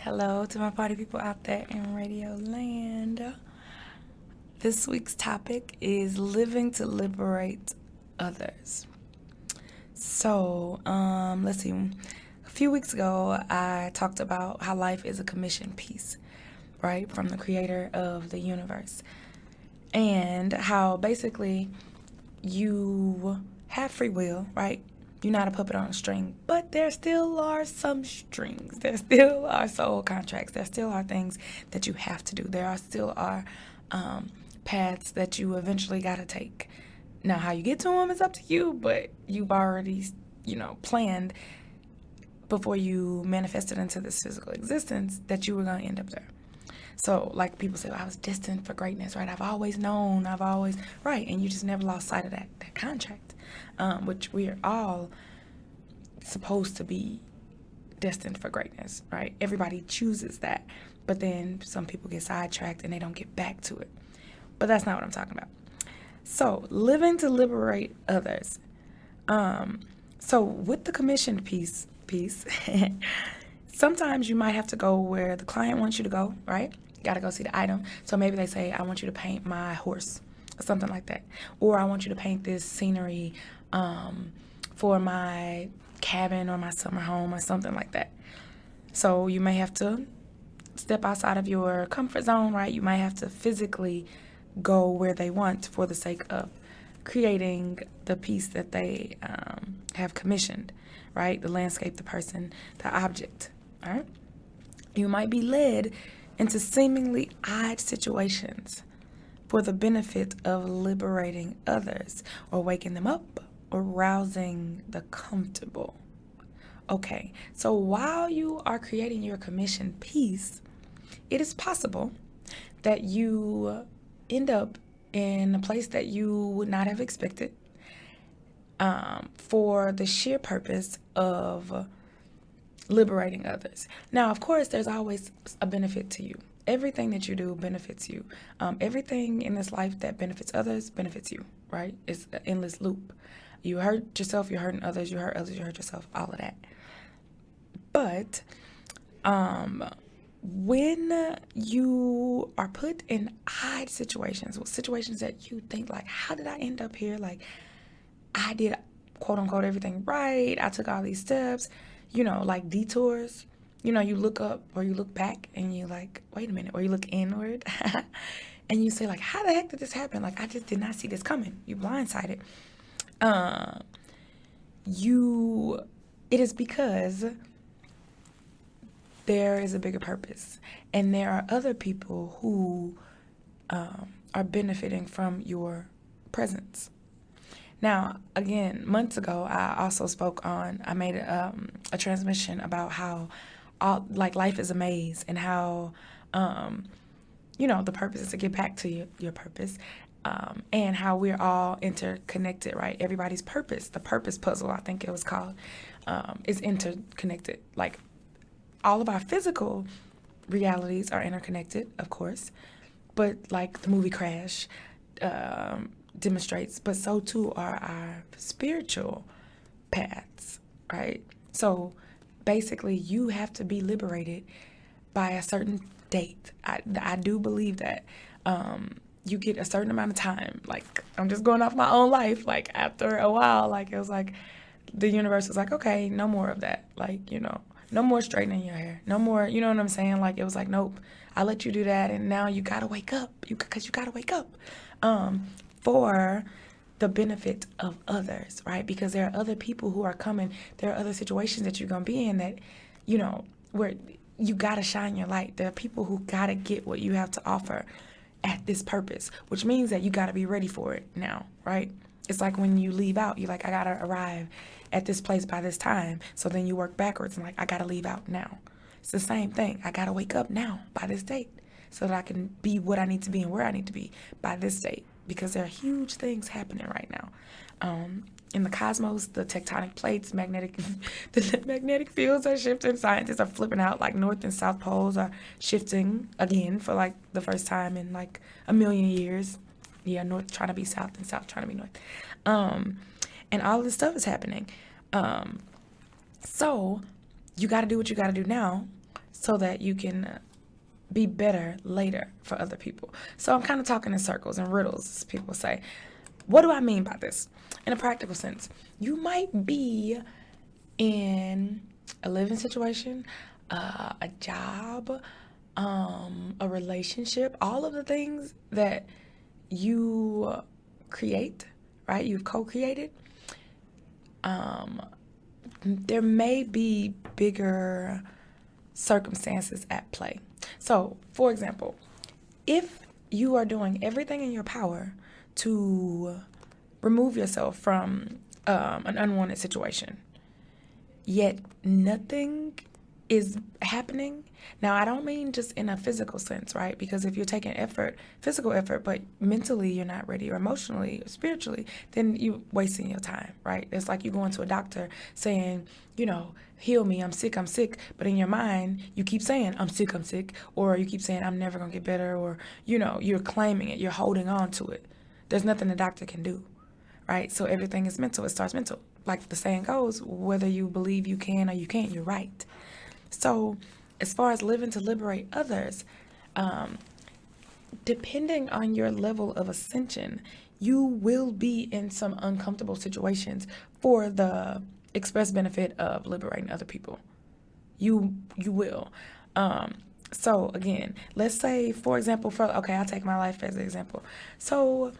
Hello to my party people out there in Radio Land. This week's topic is living to liberate others. Let's see. A few weeks ago, I talked about how life is a commission piece, right, from the creator of the universe. And how basically you have free will, right? You're not a puppet on a string, but there still are some strings. There still are soul contracts. There still are things that you have to do. Still are paths that you eventually got to take. Now, how you get to them is up to you, but you've already, planned before you manifested into this physical existence that you were going to end up there. So, like people say, well, I was destined for greatness, right? I've always known, right. And you just never lost sight of that contract, which we are all supposed to be destined for greatness, right? Everybody chooses that. But then some people get sidetracked and they don't get back to it. But that's not what I'm talking about. So, living to liberate others. So, with the commission piece, sometimes you might have to go where the client wants you to go, right? You got to go see the item. So maybe they say, I want you to paint my horse or something like that. Or I want you to paint this scenery for my cabin or my summer home or something like that. So you may have to step outside of your comfort zone, right? You might have to physically go where they want for the sake of creating the piece that they have commissioned, right? The landscape, the person, the object, all right? You might be led into seemingly odd situations for the benefit of liberating others or waking them up or rousing the comfortable. Okay, so while you are creating your commission piece, it is possible that you end up in a place that you would not have expected for the sheer purpose of liberating others. Now, of course, there's always a benefit to you. Everything that you do benefits you. Everything in this life that benefits others benefits you, right? It's an endless loop. You hurt yourself, you're hurting others, you hurt others, you hurt yourself, all of that. But when you are put in odd situations, situations that you think like, how did I end up here? Like, I did quote unquote everything right. I took all these steps, like detours. You look up or you look back and you like, wait a minute, or you look inward and you say like, how the heck did this happen? Like, I just did not see this coming. You blindsided. It is because there is a bigger purpose, and there are other people who are benefiting from your presence. Now, again, months ago, I made a transmission about how life is a maze, and how, the purpose is to get back to your purpose, and how we're all interconnected, right? Everybody's purpose, the purpose puzzle, I think it was called, is interconnected. Like, all of our physical realities are interconnected, of course, but like the movie Crash demonstrates, but so too are our spiritual paths, right? So basically, you have to be liberated by a certain date. I do believe that you get a certain amount of time. Like, I'm just going off my own life. Like, after a while, like, it was like the universe was like, okay, no more of that. Like, no more straightening your hair. No more, you know what I'm saying? Like, it was like, nope, I let you do that, and now you gotta wake up. Because you gotta wake up for the benefit of others, right? Because there are other people who are coming. There are other situations that you're gonna be in that, where you gotta shine your light. There are people who gotta get what you have to offer at this purpose, which means that you gotta be ready for it now, right? It's like when you leave out, you're like, I gotta arrive at this place by this time. So then you work backwards and like, I gotta leave out now. It's the same thing. I gotta wake up now by this date so that I can be what I need to be and where I need to be by this date. Because there are huge things happening right now. In the cosmos, the tectonic plates, the magnetic fields are shifting. Scientists are flipping out, like north and south poles are shifting again for like the first time in like a million years. Yeah, north trying to be south and south trying to be north. And all this stuff is happening. So you got to do what you got to do now so that you can be better later for other people. So I'm kind of talking in circles and riddles, as people say. What do I mean by this? In a practical sense, you might be in a living situation, a job, a relationship, all of the things that you create, right? You've co-created. There may be bigger circumstances at play. So, for example, if you are doing everything in your power to remove yourself from an unwanted situation, yet nothing is happening. Now, I don't mean just in a physical sense, right? Because if you're taking effort, physical effort, but mentally you're not ready, or emotionally or spiritually, then you're wasting your time, right? It's like you going to a doctor saying, heal me, I'm sick, but in your mind, you keep saying, I'm sick, or you keep saying, I'm never gonna get better, or, you're claiming it, you're holding on to it. There's nothing the doctor can do, right? So everything is mental, it starts mental. Like the saying goes, whether you believe you can or you can't, you're right. So as far as living to liberate others, depending on your level of ascension, you will be in some uncomfortable situations for the express benefit of liberating other people. You will. So again, let's say, for example, I'll take my life as an example. So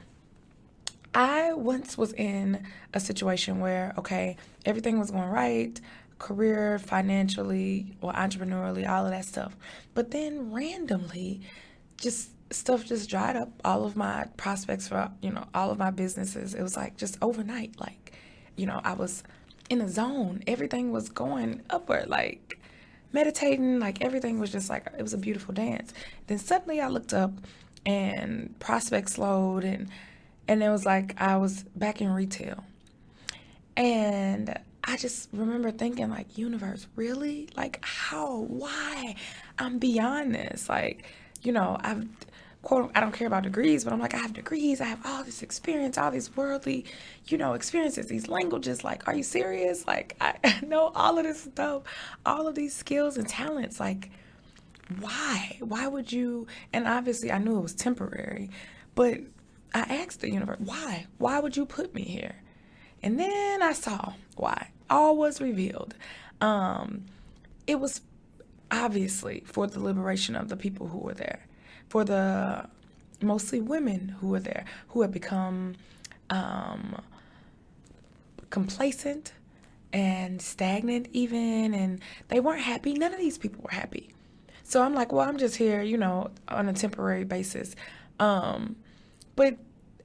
I once was in a situation where, everything was going right, career, financially, or entrepreneurially, all of that stuff. But then randomly, stuff just dried up. All of my prospects for, all of my businesses, it was like just overnight. Like, I was in a zone. Everything was going upward, like meditating, like everything was just like, it was a beautiful dance. Then suddenly I looked up and prospects slowed, and it was like I was back in retail. And I just remember thinking, like, universe, really? Like, how? Why? I'm beyond this. Like, I've, quote, I don't care about degrees, but I'm like, I have degrees. I have all this experience, all these worldly, experiences, these languages. Like, are you serious? Like, I know all of this stuff, all of these skills and talents. Like, why? Why would you? And obviously, I knew it was temporary, but I asked the universe, why? Why would you put me here? And then I saw why. All was revealed. It was obviously for the liberation of the people who were there, for the mostly women who were there, who had become complacent and stagnant even, and they weren't happy. None of these people were happy. So I'm like, well, I'm just here, on a temporary basis. But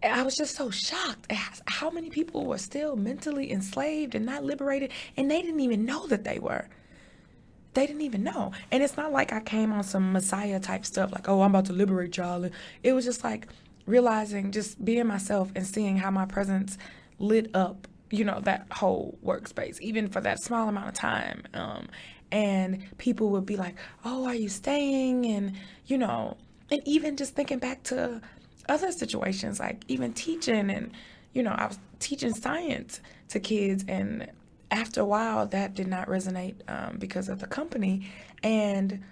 I was just so shocked at how many people were still mentally enslaved and not liberated, and they didn't even know that they were. They didn't even know. And it's not like I came on some Messiah type stuff, like, oh, I'm about to liberate y'all. And it was just like realizing, just being myself and seeing how my presence lit up, that whole workspace, even for that small amount of time. And people would be like, oh, are you staying? And, and even just thinking back to other situations, like even teaching, and I was teaching science to kids, and after a while that did not resonate because of the company. And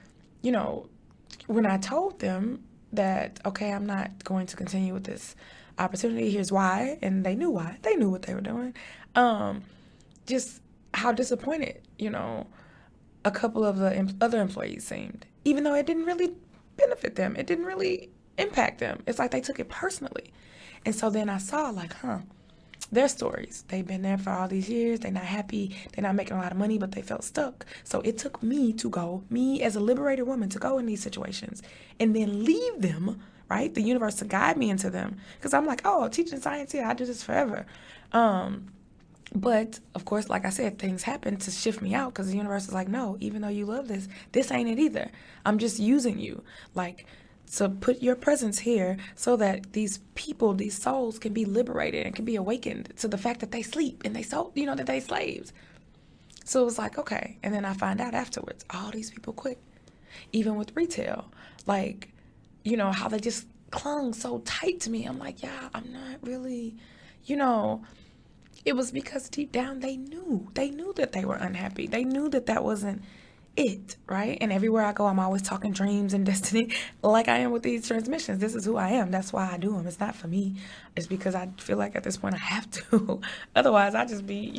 when I told them that, okay, I'm not going to continue with this opportunity, here's why, and they knew why, they knew what they were doing, just how disappointed a couple of the other employees seemed, even though it didn't really benefit them, it didn't really impact them. It's like they took it personally. And so then I saw, like, their stories. They've been there for all these years. They're not happy. They're not making a lot of money, but they felt stuck. So it took me as a liberated woman, to go in these situations and then leave them, right? The universe to guide me into them. Because I'm like, oh, teaching science, yeah, I do this forever. But of course, like I said, things happen to shift me out, because the universe is like, no, even though you love this ain't it either. I'm just using you. Like, so put your presence here so that these people, these souls, can be liberated and can be awakened to the fact that they sleep and that they slaves. So it was like, okay. And then I find out afterwards, all these people quit. Even with retail, like, how they just clung so tight to me. I'm like, yeah, I'm not really, it was because deep down they knew that they were unhappy. They knew that wasn't it, right? And everywhere I go, I'm always talking dreams and destiny, like I am with these transmissions. This is who I am. That's why I do them. It's not for me. It's because I feel like at this point I have to. Otherwise, I just be,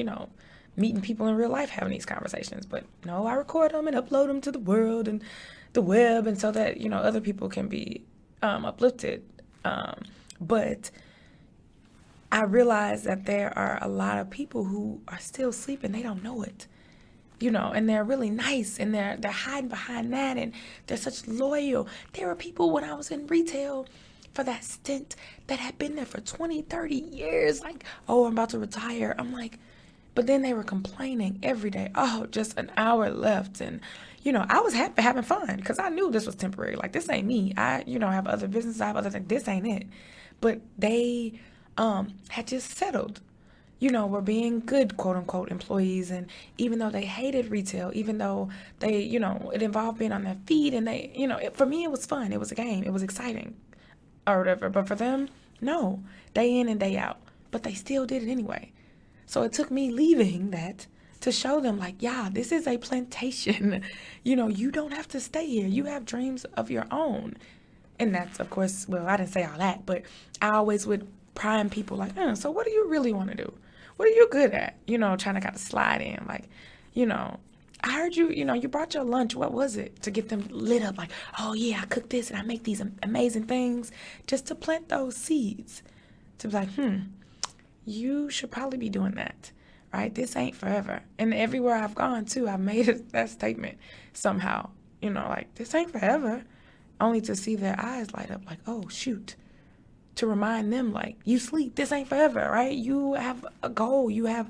meeting people in real life having these conversations. But no, I record them and upload them to the world and the web, and so that, other people can be uplifted. But I realize that there are a lot of people who are still sleeping. They don't know it. And they're really nice, and they're hiding behind that, and they're such loyal. There were people when I was in retail for that stint that had been there for 20, 30 years, like, oh, I'm about to retire. I'm like, but then they were complaining every day, oh, just an hour left. And, I was happy, having fun, because I knew this was temporary. Like, this ain't me. I, have other businesses, I have other things. This ain't it. But they had just settled. Were being good, quote unquote, employees. And even though they hated retail, even though they, it involved being on their feet, and they, for me, it was fun. It was a game. It was exciting or whatever. But for them, no, day in and day out. But they still did it anyway. So it took me leaving that to show them, like, yeah, this is a plantation. You don't have to stay here. You have dreams of your own. And that's, of course, well, I didn't say all that, but I always would prime people like, so what do you really want to do? What are you good at? Trying to kind of slide in. Like, I heard you, you brought your lunch. What was it? To get them lit up like, oh, yeah, I cook this and I make these amazing things, just to plant those seeds. To be like, you should probably be doing that, right? This ain't forever. And everywhere I've gone, too, I've made that statement somehow, like, this ain't forever. Only to see their eyes light up like, oh, shoot. To remind them, like, you sleep, this ain't forever, right? You have a goal, you have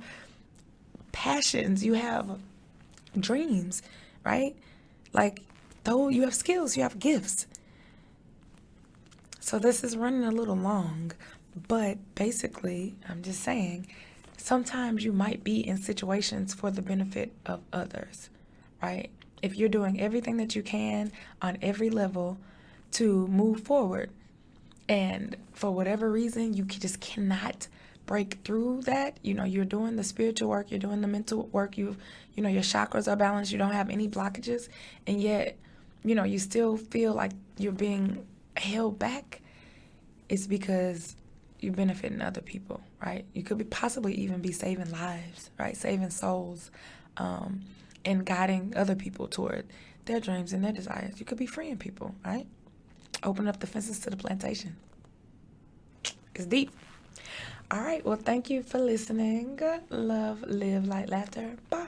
passions, you have dreams, right? Like, though you have skills, you have gifts. So this is running a little long, but basically, I'm just saying, sometimes you might be in situations for the benefit of others, right? If you're doing everything that you can on every level to move forward, and for whatever reason, you just cannot break through that. You're doing the spiritual work, you're doing the mental work, your chakras are balanced, you don't have any blockages, and yet, you still feel like you're being held back. It's because you're benefiting other people, right? You could possibly even be saving lives, right? Saving souls, and guiding other people toward their dreams and their desires. You could be freeing people, right? Open up the fences to the plantation. It's deep. All right. Well, thank you for listening. Love, live, light, laughter. Bye.